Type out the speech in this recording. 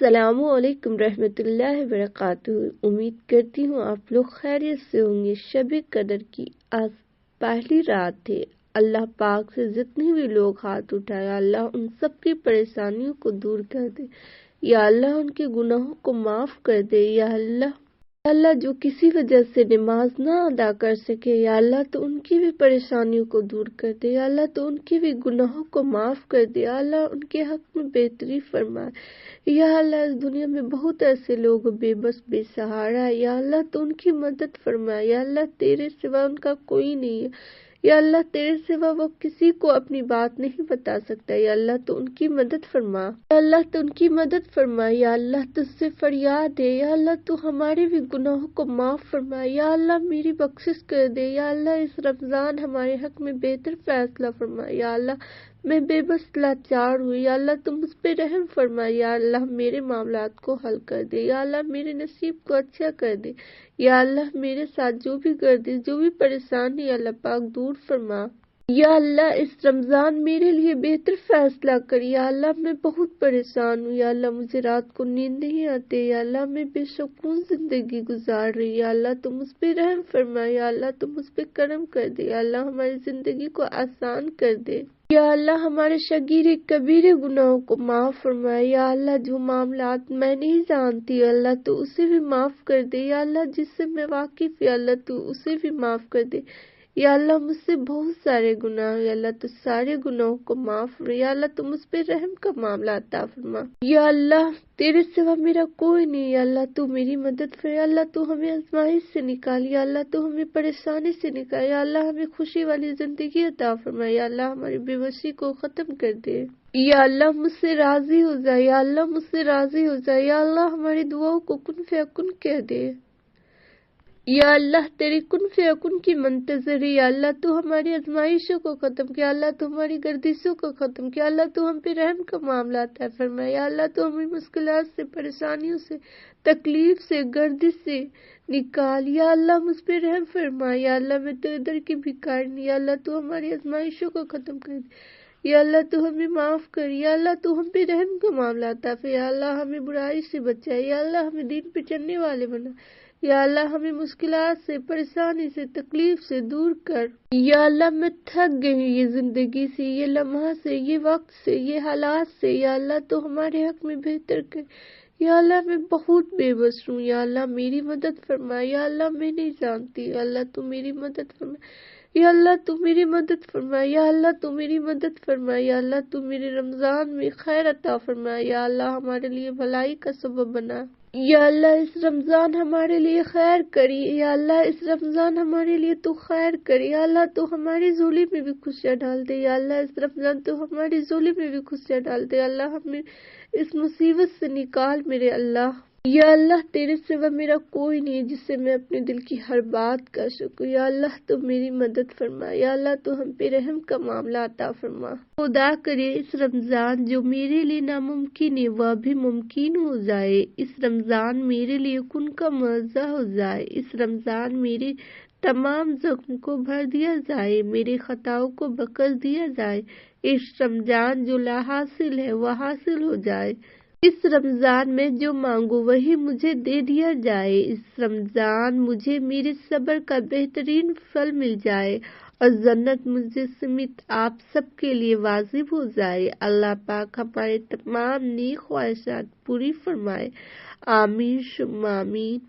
السلام علیکم رحمۃ اللہ وبرکاتہ۔ امید کرتی ہوں آپ لوگ خیریت سے ہوں گے۔ شب قدر کی آج پہلی رات ہے۔ اللہ پاک سے جتنے بھی لوگ ہاتھ اٹھائے اللہ ان سب کی پریشانیوں کو دور کر دے، یا اللہ ان کے گناہوں کو معاف کر دے، یا اللہ جو کسی وجہ سے نماز نہ ادا کر سکے یا اللہ تو ان کی بھی پریشانیوں کو دور کر دے، یا اللہ تو ان کے بھی گناہوں کو معاف کر دے، یا اللہ ان کے حق میں بہتری فرمائے، یا اللہ اس دنیا میں بہت ایسے لوگ بے بس بے سہارا ہے، یا اللہ تو ان کی مدد فرمائے، یا اللہ تیرے سوا ان کا کوئی نہیں ہے، یا اللہ تیرے سوا وہ کسی کو اپنی بات نہیں بتا سکتا، یا اللہ تو ان کی مدد فرما، یا اللہ تو ان کی مدد فرما، یا اللہ تجھ سے فریاد ہے، یا اللہ تو ہمارے بھی گناہوں کو معاف فرما، یا اللہ میری بخشش کر دے، یا اللہ اس رمضان ہمارے حق میں بہتر فیصلہ فرما، یا اللہ میں بے بس لاچار ہوں، یا اللہ تم مجھ پہ رحم فرما، یا اللہ میرے معاملات کو حل کر دے، یا اللہ میرے نصیب کو اچھا کر دے، یا اللہ میرے ساتھ جو بھی گردش جو بھی پریشانی ہے اللہ پاک دور فرما، یا اللہ اس رمضان میرے لیے بہتر فیصلہ کر، یا اللہ میں بہت پریشان ہوں، یا اللہ مجھے رات کو نیند نہیں آتے، یا اللہ میں بے سکون زندگی گزار رہی، یا اللہ تم مجھ پہ رحم فرما، یا اللہ تم مجھ پہ کرم کر دے، یا اللہ ہماری زندگی کو آسان کر دے، یا اللہ ہمارے صغیرے کبیرے گناہوں کو معاف فرمائے، یا اللہ جو معاملات میں نہیں جانتی اللہ تو اسے بھی معاف کر دے، یا اللہ جس سے میں واقف یا اللہ تو اسے بھی معاف کر دے، یا اللہ مجھ سے بہت سارے گناہ، یا اللہ تو سارے گناہوں کو معاف فرما، یا اللہ تو مجھ پہ رحم کا معاملہ عطا فرما، یا اللہ تیرے سوا میرا کوئی نہیں، یا اللہ تو میری مدد فرما، یا اللہ تو ہمیں آزمائش سے نکال، یا اللہ تو ہمیں پریشانی سے نکال، یا اللہ ہمیں خوشی والی زندگی عطا فرما، یا اللہ ہماری بے بسی کو ختم کر دے، یا اللہ مجھ سے راضی ہو جائے، یا اللہ مجھ سے راضی ہو جائے، یا اللہ ہماری دعاؤں کو کن فیکن کہہ دے، یا اللہ تیری کن فیکن کی منتظر ہے، یا اللہ تو ہماری آزمائشوں کو ختم کیا، اللہ تو ہماری گردشوں کو ختم کیا، اللہ تو ہم پہ رحم کا معاملہ عطا فرمائے، یا اللہ تو ہمیں مشکلات سے پریشانیوں سے تکلیف سے گردش سے نکال، یا اللہ مجھ پہ رحم فرمائے، یا اللہ میں تو ادھر کی بھکارنی، یا اللہ تو ہماری آزمائشوں کو ختم کر دے، یا اللہ تو ہمیں معاف کر، یا اللہ تو ہم پہ رحم کا معاملہ عطا فرمائے، یا اللہ ہمیں برائی سے بچائے، یا اللہ ہمیں دین پہ چلنے والے بنا، یا اللہ ہمیں مشکلات سے پریشانی سے تکلیف سے دور کر، یا اللہ میں تھک گئی ہوں یہ زندگی سے، یہ لمحہ سے، یہ وقت سے، یہ حالات سے، یا اللہ تو ہمارے حق میں بہتر کر، یا اللہ میں بہت بے بس ہوں، یا اللہ میری مدد فرما، یا اللہ میں نہیں جانتی، یا اللہ تو میری مدد فرما، یا اللہ تو میری مدد فرما، یا اللہ تو میری مدد فرما، یا اللہ تو میرے رمضان میں خیر عطا فرما، یا اللہ ہمارے لیے بھلائی کا سبب بنا، یا اللہ اس رمضان ہمارے لیے خیر کری، یا اللہ اس رمضان ہمارے لیے تو خیر کری، یا اللہ تو ہماری جھولی میں بھی خوشیاں ڈال دے، یا اللہ اس رمضان تو ہماری جھولی میں بھی خوشیاں ڈال دے، یا اللہ ہمیں اس مصیبت سے نکال میرے اللہ، یا اللہ تیرے سوا میرا کوئی نہیں جس سے میں اپنے دل کی ہر بات کر سکوں، یا اللہ تو میری مدد فرما، یا اللہ تو ہم پہ رحم کا معاملہ عطا فرما، خدا کرے اس رمضان جو میرے لیے ناممکن ہے وہ بھی ممکن ہو جائے، اس رمضان میرے لیے کن کا معاوضہ ہو جائے، اس رمضان میرے تمام زخم کو بھر دیا جائے، میرے خطاؤں کو بخش دیا جائے، اس رمضان جو لا حاصل ہے وہ حاصل ہو جائے، اس رمضان میں جو مانگو وہی مجھے دے دیا جائے، اس رمضان مجھے میرے صبر کا بہترین پھل مل جائے اور جنت مجھے سمیت آپ سب کے لیے واجب ہو جائے، اللہ پاک ہمارے تمام نیک خواہشات پوری فرمائے، آمین ثم آمین۔